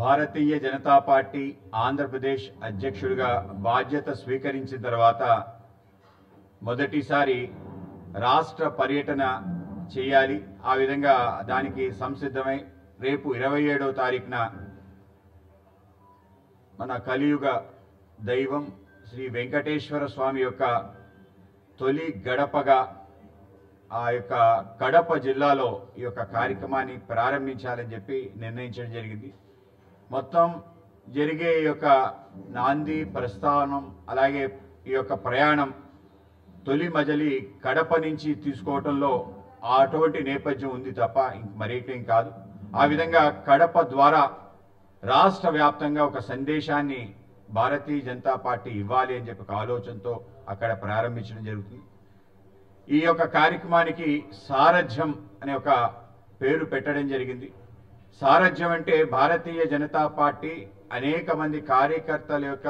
Bharatiya Janata party Andhra Pradesh అధ్యక్షుడిగా బాధ్యత స్వీకరించిన తర్వాత మొదటిసారి రాష్ట్ర పర్యటన చేయాలి. ఆ విధంగా దానికి సంసిద్ధమై రేపు 27వ తారీఖున మన కలియుగ దైవం శ్రీ వెంకటేశ్వర స్వామి యొక్క తొలి గడపగా ఆ యొక్క కడప జిల్లాలో ఈ యొక్క కార్యక్రమాన్ని ప్రారంభించాలని చెప్పి నిర్ణయించడం జరిగింది. మొత్తం జరిగే ఈ యొక్క నాంది ప్రస్థానం అలాగే ఈ యొక్క ప్రయాణం తొలి మజలి కడప నుంచి తీసుకోవటంలో అటువంటి నేపథ్యం ఉంది తప్ప మరేకేం కాదు. ఆ విధంగా కడప ద్వారా రాష్ట్ర వ్యాప్తంగా ఒక సందేశాన్ని భారతీయ జనతా పార్టీ ఇవ్వాలి అని చెప్పి ఒక ఆలోచనతో అక్కడ ప్రారంభించడం జరుగుతుంది. ఈ యొక్క కార్యక్రమానికి సారథ్యం అనే ఒక పేరు పెట్టడం జరిగింది. సారథ్యం అంటే భారతీయ జనతా పార్టీ అనేక మంది కార్యకర్తల యొక్క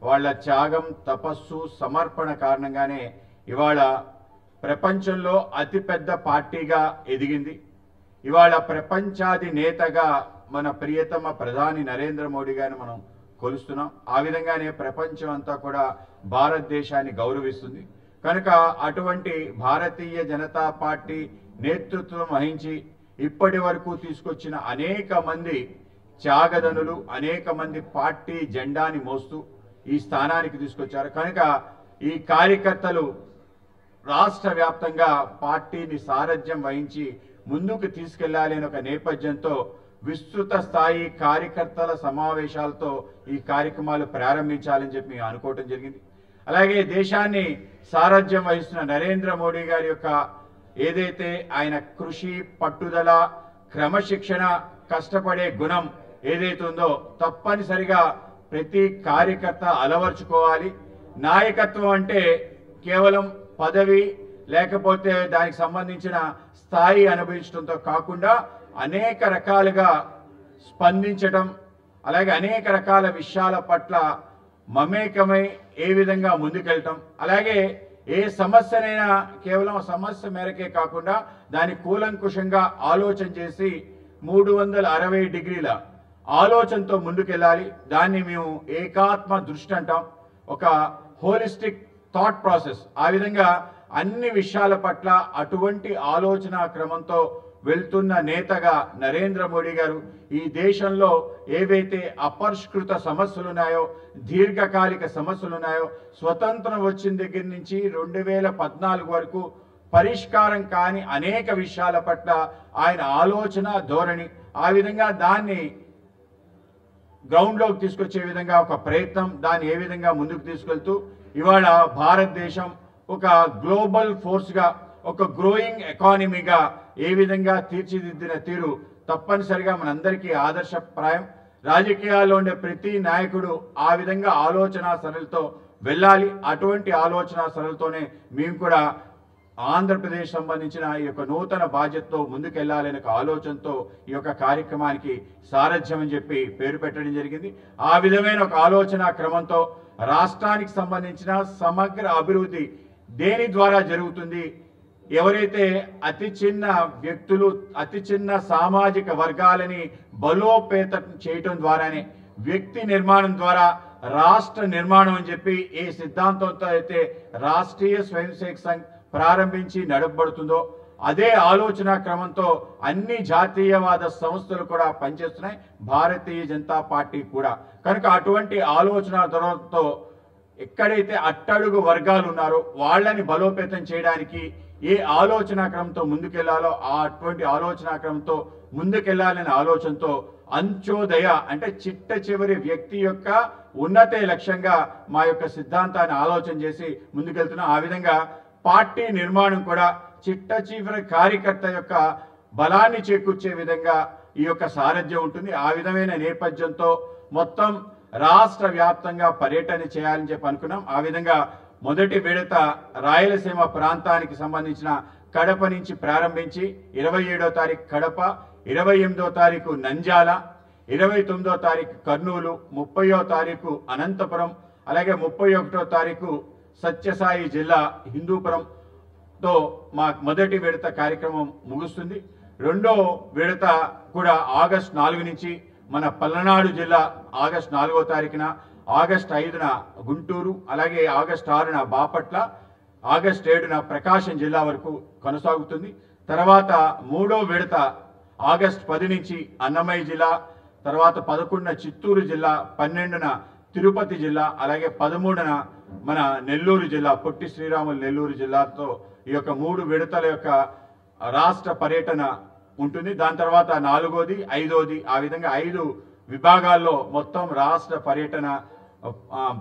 వాళ్ళ త్యాగం, తపస్సు, సమర్పణ కారణంగానే ఇవాళ ప్రపంచంలో అతిపెద్ద పార్టీగా ఎదిగింది. ఇవాళ ప్రపంచాధినేతగా మన ప్రియతమ ప్రధాని నరేంద్ర మోడీ గారిని మనం కొలుస్తున్నాం. ఆ విధంగానే ప్రపంచం అంతా కూడా భారతదేశాన్ని గౌరవిస్తుంది. కనుక అటువంటి భారతీయ జనతా పార్టీ నేతృత్వం వహించి ఇప్పటి వరకు తీసుకొచ్చిన అనేక మంది త్యాగదనులు, అనేక మంది పార్టీ జెండాని మోస్తూ ఈ స్థానానికి తీసుకొచ్చారు. కనుక ఈ కార్యకర్తలు రాష్ట్ర వ్యాప్తంగా పార్టీని సారథ్యం వహించి ముందుకు తీసుకెళ్లాలి అనే ఒక నేపథ్యంతో విస్తృత స్థాయి కార్యకర్తల సమావేశాలతో ఈ కార్యక్రమాలు ప్రారంభించాలని చెప్పి మేము అనుకోవటం జరిగింది. అలాగే దేశాన్ని సారథ్యం వహిస్తున్న నరేంద్ర మోడీ గారి యొక్క ఏదైతే ఆయన కృషి, పట్టుదల, క్రమశిక్షణ, కష్టపడే గుణం ఏదైతే ఉందో తప్పనిసరిగా ప్రతి కార్యకర్త అలవర్చుకోవాలి. నాయకత్వం అంటే కేవలం పదవి లేకపోతే దానికి సంబంధించిన స్థాయి అనుభవించడంతో కాకుండా అనేక రకాలుగా స్పందించడం, అలాగే అనేక రకాల విషయాల పట్ల మమేకమై ఏ విధంగా ముందుకెళ్ళటం, అలాగే ఏ సమస్యనైనా కేవలం సమస్య మేరకే కాకుండా దాన్ని కూలంకుషంగా ఆలోచన చేసి 360 డిగ్రీల ఆలోచనతో ముందుకెళ్ళాలి. దాన్ని మేము ఏకాత్మ దృష్టి అంటాం, ఒక హోలిస్టిక్ థాట్ ప్రాసెస్. ఆ విధంగా అన్ని విషయాల పట్ల అటువంటి ఆలోచన క్రమంతో వెళ్తున్న నేతగా నరేంద్ర మోడీ గారు ఈ దేశంలో ఏవైతే అపరిష్కృత సమస్యలు ఉన్నాయో, దీర్ఘకాలిక సమస్యలు ఉన్నాయో, స్వతంత్రం వచ్చిన దగ్గర నుంచి 2014 వరకు పరిష్కారం కాని అనేక విషయాల పట్ల ఆయన ఆలోచన ధోరణి, ఆ విధంగా దాన్ని గ్రౌండ్లోకి తీసుకొచ్చే విధంగా ఒక ప్రయత్నం, దాన్ని ఏ విధంగా ముందుకు తీసుకెళ్తూ ఇవాళ భారతదేశం ఒక గ్లోబల్ ఫోర్స్గా, ఒక గ్రోయింగ్ ఎకానమీగా ఏ విధంగా తీర్చిదిద్దిన తీరు తప్పనిసరిగా మనందరికీ ఆదర్శప్రాయం. రాజకీయాల్లో ఉండే ప్రతి నాయకుడు ఆ విధంగా ఆలోచన సరళితో వెళ్ళాలి. అటువంటి ఆలోచన సరళితోనే మేము కూడా ఆంధ్రప్రదేశ్ సంబంధించిన ఈ యొక్క నూతన బాధ్యతతో ముందుకెళ్లాలనే ఒక ఆలోచనతో ఈ యొక్క కార్యక్రమానికి సారథ్యం అని చెప్పి పేరు పెట్టడం జరిగింది. ఆ విధమైన ఒక ఆలోచన క్రమంతో రాష్ట్రానికి సంబంధించిన సమగ్ర అభివృద్ధి దేని ద్వారా జరుగుతుంది, ఎవరైతే అతి చిన్న వ్యక్తులు, అతి చిన్న సామాజిక వర్గాలని బలోపేతం చేయటం ద్వారానే వ్యక్తి నిర్మాణం ద్వారా రాష్ట్ర నిర్మాణం అని చెప్పి ఏ సిద్ధాంతంతో అయితే రాష్ట్రీయ స్వయం సేవక సంఘ్ ప్రారంభించి నడపబడుతుందో అదే ఆలోచన క్రమంతో అన్ని జాతీయవాద సంస్థలు కూడా పనిచేస్తున్నాయి, భారతీయ జనతా పార్టీ కూడా. కనుక అటువంటి ఆలోచన ధోరణితో ఎక్కడైతే అట్టడుగు వర్గాలు ఉన్నారో వాళ్ళని బలోపేతం చేయడానికి ఏ ఆలోచన క్రమంతో ముందుకెళ్లాలో అటువంటి ఆలోచన క్రమంతో ముందుకెళ్లాలనే ఆలోచనతో అంత్యోదయ అంటే చిట్ట చివరి వ్యక్తి యొక్క ఉన్నతే లక్ష్యంగా మా యొక్క సిద్ధాంతాన్ని ఆలోచన చేసి ముందుకెళ్తున్నాం. ఆ విధంగా పార్టీ నిర్మాణం కూడా చిట్ట చివరి కార్యకర్త యొక్క బలాన్ని చేకూర్చే విధంగా ఈ యొక్క సారథ్యం ఉంటుంది. ఆ విధమైన నేపథ్యంతో మొత్తం రాష్ట్ర వ్యాప్తంగా పర్యటన చేయాలని చెప్పి అనుకున్నాం. ఆ విధంగా మొదటి విడత రాయలసీమ ప్రాంతానికి సంబంధించిన కడప నుంచి ప్రారంభించి 27వ తారీఖు కడప, 28వ తారీఖు నంద్యాల, 29వ తారీఖు కర్నూలు, 30వ తారీఖు అనంతపురం, అలాగే 31వ తారీఖు సత్యసాయి జిల్లా హిందూపురంతో మా మొదటి విడత కార్యక్రమం ముగుస్తుంది. రెండో విడత కూడా ఆగస్టు 4 నుంచి మన పల్నాడు జిల్లా ఆగస్టు 4వ తారీఖున, ఆగస్టు 5న గుంటూరు, అలాగే ఆగస్టు 6న బాపట్ల, ఆగస్టు 7న ప్రకాశం జిల్లా వరకు కొనసాగుతుంది. తర్వాత 3వ విడత ఆగస్టు 10 నుంచి అన్నమయ్య జిల్లా, తర్వాత 11న చిత్తూరు జిల్లా, 12న తిరుపతి జిల్లా, అలాగే 13న మన నెల్లూరు జిల్లా, పొట్టి శ్రీరాములు నెల్లూరు జిల్లాతో ఈ యొక్క 3 విడతల యొక్క రాష్ట్ర పర్యటన ఉంటుంది. దాని తర్వాత 4వది, 5వది, ఆ విధంగా 5 విభాగాల్లో మొత్తం రాష్ట్ర పర్యటన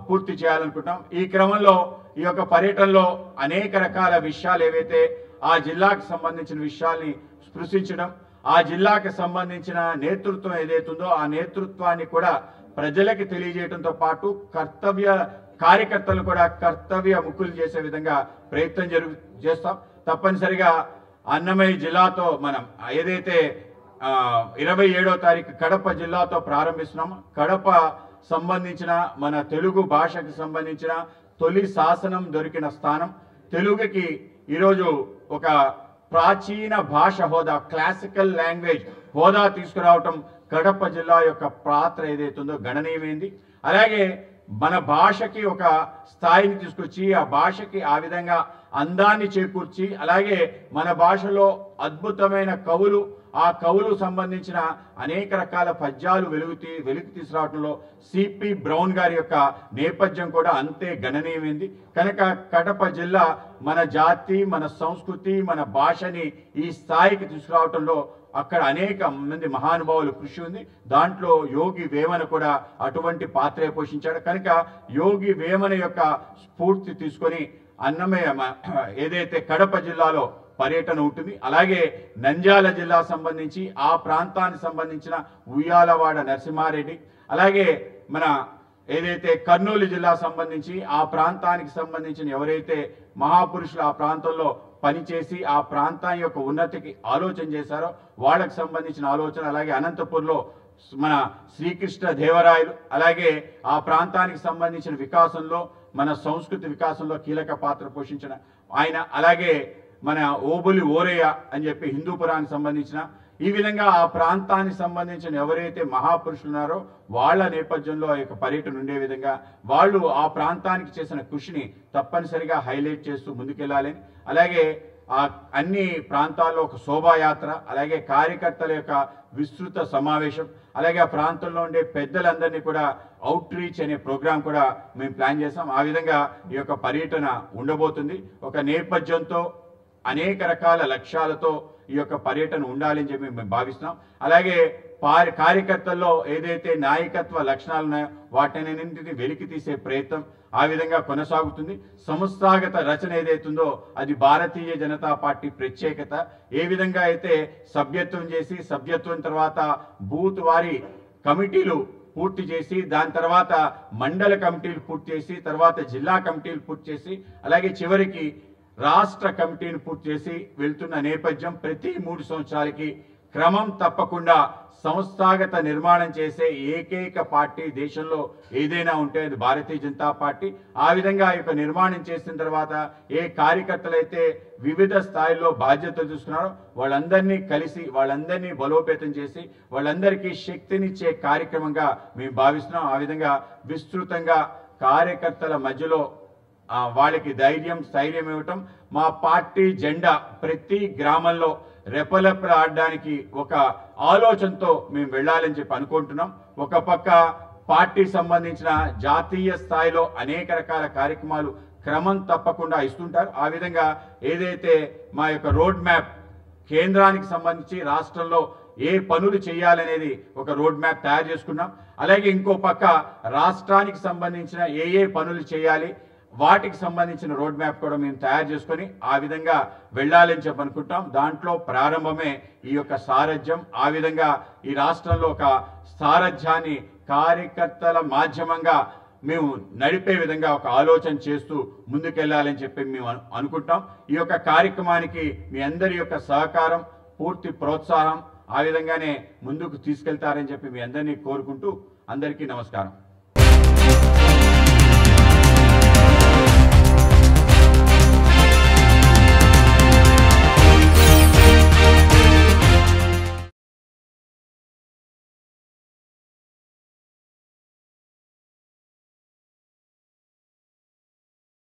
పూర్తి చేయాలనుకుంటాం. ఈ క్రమంలో ఈ యొక్క పర్యటనలో అనేక రకాల విషయాలు ఏవైతే ఆ జిల్లాకు సంబంధించిన విషయాల్ని స్పృశించడం, ఆ జిల్లాకు సంబంధించిన నేతృత్వం ఏదైతుందో ఆ నేతృత్వాన్ని కూడా ప్రజలకు తెలియజేయడంతో పాటు కార్యకర్తలు కూడా కర్తవ్య ముక్కులు చేసే విధంగా ప్రయత్నం చేస్తాం. తప్పనిసరిగా అన్నమయ్య జిల్లాతో మనం ఏదైతే 27వ తారీఖు కడప జిల్లాతో ప్రారంభిస్తున్నామో, కడప సంబంధించిన మన తెలుగు భాషకు సంబంధించిన తొలి శాసనం దొరికిన స్థానం, తెలుగుకి ఈరోజు ఒక ప్రాచీన భాష హోదా, క్లాసికల్ లాంగ్వేజ్ హోదా తీసుకురావటం కడప జిల్లా యొక్క పాత్ర ఏదైతుందో గణనీయమైంది. అలాగే మన భాషకి ఒక స్థాయిని తీసుకొచ్చి ఆ భాషకి ఆ విధంగా అందాన్ని చేకూర్చి, అలాగే మన భాషలో అద్భుతమైన కవులు, ఆ కవులు సంబంధించిన అనేక రకాల పద్యాలు వెలుగు తీసుకురావడంలో సిపి బ్రౌన్ గారి యొక్క నేపథ్యం కూడా అంతే గణనీయమైంది. కనుక కడప జిల్లా మన జాతి, మన సంస్కృతి, మన భాషని ఈ స్థాయికి తీసుకురావడంలో అక్కడ అనేక మంది మహానుభావులు కృషి ఉంది. దాంట్లో యోగి వేమన కూడా అటువంటి పాత్రే పోషించాడు. కనుక యోగి వేమన యొక్క స్ఫూర్తి తీసుకొని అన్నమయ్య ఏదైతే కడప జిల్లాలో పర్యటన ఉంటుంది. అలాగే నంద్యాల జిల్లా సంబంధించి ఆ ప్రాంతానికి సంబంధించిన ఉయ్యాలవాడ నరసింహారెడ్డి, అలాగే మన ఏదైతే కర్నూలు జిల్లా సంబంధించి ఆ ప్రాంతానికి సంబంధించిన ఎవరైతే మహాపురుషులు ఆ ప్రాంతంలో పనిచేసి ఆ ప్రాంతం యొక్క ఉన్నతికి ఆలోచన చేశారో వాళ్ళకి సంబంధించిన ఆలోచన, అలాగే అనంతపూర్లో మన శ్రీకృష్ణ దేవరాయలు, అలాగే ఆ ప్రాంతానికి సంబంధించిన వికాసంలో, మన సంస్కృతి వికాసంలో కీలక పాత్ర పోషించిన ఆయన, అలాగే మన ఓబులి ఓరయ్య అని చెప్పి హిందూపురానికి సంబంధించిన, ఈ విధంగా ఆ ప్రాంతానికి సంబంధించిన ఎవరైతే మహాపురుషులు ఉన్నారో వాళ్ళ నేపథ్యంలో ఆ యొక్క పర్యటన ఉండే విధంగా వాళ్ళు ఆ ప్రాంతానికి చేసిన కృషిని తప్పనిసరిగా హైలైట్ చేస్తూ ముందుకెళ్ళాలని, అలాగే ఆ అన్ని ప్రాంతాల్లో ఒక శోభాయాత్ర, అలాగే కార్యకర్తల యొక్క విస్తృత సమావేశం, అలాగే ఆ ప్రాంతంలో ఉండే పెద్దలందరినీ కూడా అవుట్ రీచ్ అనే ప్రోగ్రాం కూడా మేము ప్లాన్ చేస్తాం. ఆ విధంగా ఈ యొక్క పర్యటన ఉండబోతుంది. ఒక నేపథ్యంతో అనేక రకాల లక్ష్యాలతో ఈ యొక్క పర్యటన ఉండాలని చెప్పి మేము భావిస్తున్నాం. అలాగే కార్యకర్తల్లో ఏదైతే నాయకత్వ లక్షణాలు ఉన్నాయో వాటిని వెలికి తీసే ప్రయత్నం ఆ విధంగా కొనసాగుతుంది. సంస్థాగత రచన ఏదైతుందో అది భారతీయ జనతా పార్టీ ప్రత్యేకత. ఏ విధంగా అయితే సభ్యత్వం చేసి, సభ్యత్వం తర్వాత బూత్ వారి కమిటీలు పూర్తి చేసి, దాని తర్వాత మండల కమిటీలు పూర్తి చేసి, తర్వాత జిల్లా కమిటీలు పూర్తి చేసి, అలాగే చివరికి రాష్ట్ర కమిటీని పూర్తి చేసి వెళ్తున్న నేపథ్యం, ప్రతి 3 సంవత్సరాలకి క్రమం తప్పకుండా సంస్థాగత నిర్మాణం చేసే ఏకైక పార్టీ దేశంలో ఏదైనా ఉంటే అది భారతీయ జనతా పార్టీ. ఆ విధంగా ఈ యొక్క నిర్మాణం చేసిన తర్వాత ఏ కార్యకర్తలైతే వివిధ స్థాయిల్లో బాధ్యతలు చూసుకున్నారో వాళ్ళందరినీ కలిసి, వాళ్ళందరినీ బలోపేతం చేసి, వాళ్ళందరికీ శక్తినిచ్చే కార్యక్రమంగా మేము భావిస్తున్నాం. ఆ విధంగా విస్తృతంగా కార్యకర్తల మధ్యలో వాళ్ళకి ధైర్యం, స్థైర్యం ఇవ్వటం, మా పార్టీ జెండా ప్రతి గ్రామంలో రెపరెపలాడడానికి ఒక ఆలోచనతో మేము వెళ్ళాలని చెప్పి అనుకుంటున్నాం. ఒక పక్క పార్టీ సంబంధించిన జాతీయ స్థాయిలో అనేక రకాల కార్యక్రమాలు క్రమం తప్పకుండా ఇస్తుంటారు. ఆ విధంగా ఏదైతే మా యొక్క రోడ్ మ్యాప్ కేంద్రానికి సంబంధించి రాష్ట్రంలో ఏ పనులు చేయాలనేది ఒక రోడ్ మ్యాప్ తయారు చేసుకున్నాం. అలాగే ఇంకో పక్క రాష్ట్రానికి సంబంధించిన ఏ పనులు చేయాలి వాటికి సంబంధించిన రోడ్ మ్యాప్ కూడా మేము తయారు చేసుకొని ఆ విధంగా వెళ్ళాలని చెప్పి అనుకుంటాం. దాంట్లో ప్రారంభమే ఈ యొక్క సారథ్యం. ఆ విధంగా ఈ రాష్ట్రంలో ఒక సారథ్యాన్ని కార్యకర్తల మాధ్యమంగా మేము నడిపే విధంగా ఒక ఆలోచన చేస్తూ ముందుకెళ్లాలని చెప్పి మేము అనుకుంటాం. ఈ యొక్క కార్యక్రమానికి మీ అందరి యొక్క సహకారం, పూర్తి ప్రోత్సాహం ఆ విధంగానే ముందుకు తీసుకెళ్తారని చెప్పి మీ అందరినీ కోరుకుంటూ అందరికీ నమస్కారం.